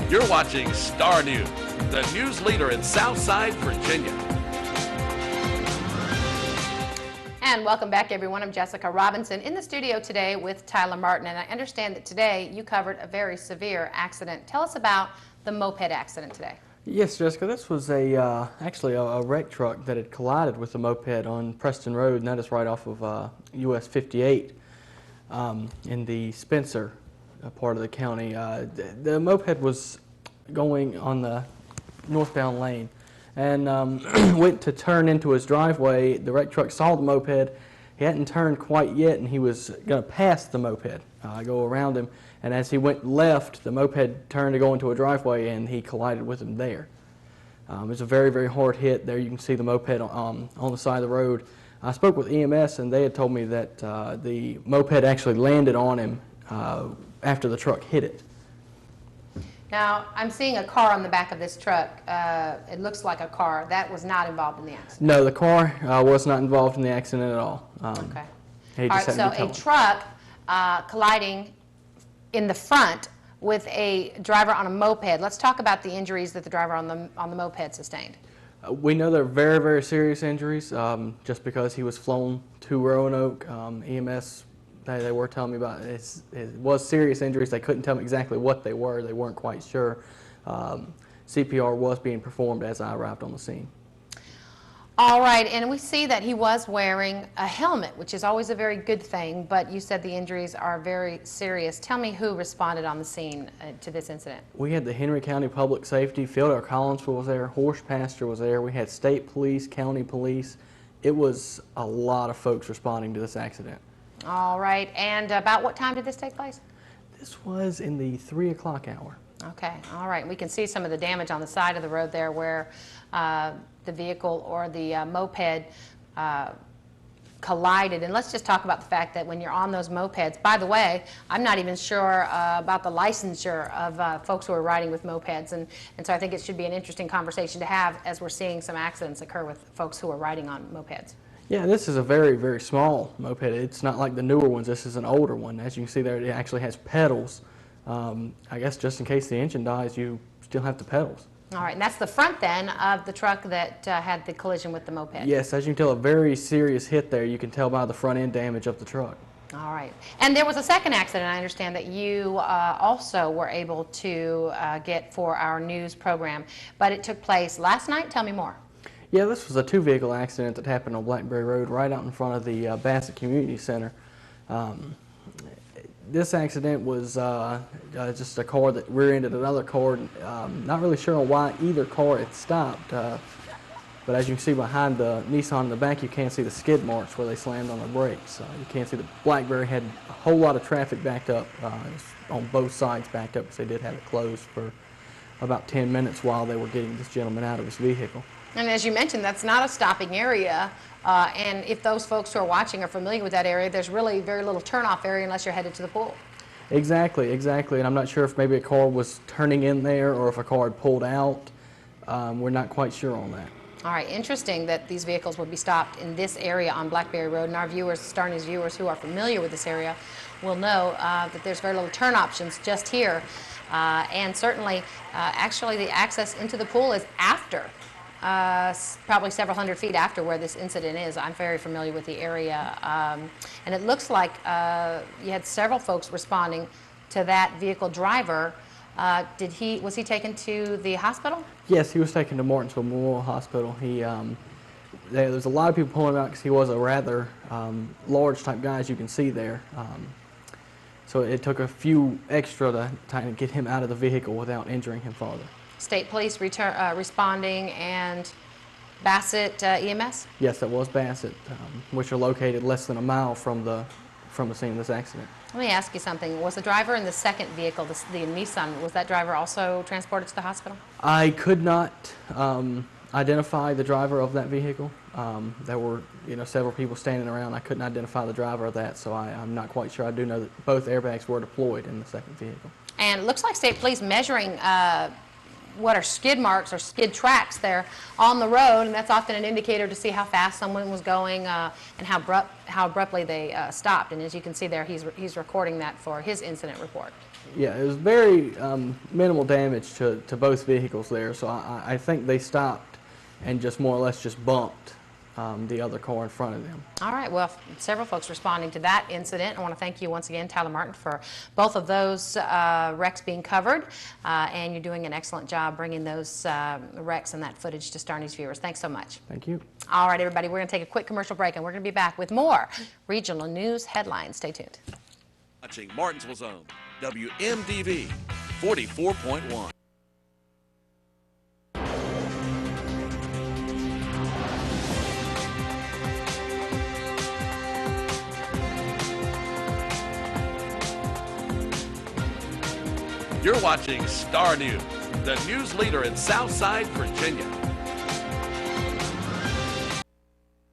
You're watching Star News, the news leader in Southside, Virginia. And welcome back, everyone. I'm Jessica Robinson in the studio today with Tyler Martin, and I understand that today you covered a very severe accident. Tell us about the moped accident today. Yes, Jessica, this was actually a wreck truck that had collided with a moped on Preston Road, and that is right off of US 58 in the Spencer part of the county. The moped was going on the northbound lane and went to turn into his driveway. The wreck truck saw the moped. He hadn't turned quite yet, and he was going to pass the moped, go around him. And as he went left, the moped turned to go into a driveway, and he collided with him there. It was a very, very hard hit. There you can see the moped on the side of the road. I spoke with EMS, and they had told me that the moped actually landed on him after the truck hit it. Now, I'm seeing a car on the back of this truck. It looks like a car. That was not involved in the accident. No, the car was not involved in the accident at all. Okay. All right, so a truck colliding in the front with a driver on a moped. Let's talk about the injuries that the driver on the moped sustained. We know they're very, very serious injuries just because he was flown to Roanoke. EMS, they were telling me about it. It was serious injuries. They couldn't tell me exactly what they were. They weren't quite sure. CPR was being performed as I arrived on the scene. All right, and we see that he was wearing a helmet, which is always a very good thing, but you said the injuries are very serious. Tell me who responded on the scene to this incident. We had the Henry County Public Safety, Field Collinsville was there, Horse Pasture was there, we had state police, county police. It was a lot of folks responding to this accident. All right, and about what time did this take place? This was in the 3 o'clock hour. Okay, all right. We can see some of the damage on the side of the road there where the vehicle or the moped collided. And let's just talk about the fact that when you're on those mopeds, by the way, I'm not even sure about the licensure of folks who are riding with mopeds, and so I think it should be an interesting conversation to have as we're seeing some accidents occur with folks who are riding on mopeds. Yeah, this is a very, very small moped. It's not like the newer ones. This is an older one. As you can see there, it actually has pedals. I guess just in case the engine dies, you still have the pedals. All right, and that's the front then of the truck that had the collision with the moped. Yes, as you can tell, a very serious hit there. You can tell by the front end damage of the truck. All right, and there was a second accident, I understand, that you also were able to get for our news program, but it took place last night. Tell me more. Yeah, this was a two-vehicle accident that happened on Blackberry Road right out in front of the Bassett Community Center. This accident was just a car that rear-ended another car. Not really sure why either car had stopped, but as you can see behind the Nissan in the back, you can't see the skid marks where they slammed on the brakes. You can't see the Blackberry had a whole lot of traffic backed up, on both sides backed up because they did have it closed for about 10 minutes while they were getting this gentleman out of his vehicle. And as you mentioned, that's not a stopping area. And if those folks who are watching are familiar with that area, there's really very little turnoff area unless you're headed to the pool. Exactly, exactly. And I'm not sure if maybe a car was turning in there or if a car had pulled out. We're not quite sure on that. All right, interesting that these vehicles would be stopped in this area on Blackberry Road. And our viewers, Star News viewers who are familiar with this area will know that there's very little turn options just here. And certainly, actually, the access into the pool is after. Probably several hundred feet after where this incident is. I'm very familiar with the area, and it looks like you had several folks responding to that vehicle driver. Was he taken to the hospital? Yes, he was taken to Martinsville Memorial Hospital. There's a lot of people pulling him out because he was a rather large type guy, as you can see there. So it took a few extra to get him out of the vehicle without injuring him further. State police responding, and Bassett EMS? Yes, that was Bassett, which are located less than a mile from the scene of this accident. Let me ask you something. Was the driver in the second vehicle, the Nissan, was that driver also transported to the hospital? I could not identify the driver of that vehicle. There were several people standing around. I couldn't identify the driver of that, so I'm not quite sure. I do know that both airbags were deployed in the second vehicle. And it looks like state police measuring what are skid marks or skid tracks there on the road, and that's often an indicator to see how fast someone was going and how abruptly they stopped. And as you can see there, he's recording that for his incident report. Yeah, it was very minimal damage to both vehicles there, so I think they stopped and just more or less just bumped the other car in front of them. All right, well, several folks responding to that incident. I want to thank you once again, Tyler Martin, for both of those wrecks being covered, and you're doing an excellent job bringing those wrecks and that footage to Star News viewers. Thanks so much. Thank you. All right, everybody, we're going to take a quick commercial break, and we're going to be back with more regional news headlines. Stay tuned. Watching Martinsville's own WMDV 44.1. You're watching Star News, the news leader in Southside Virginia.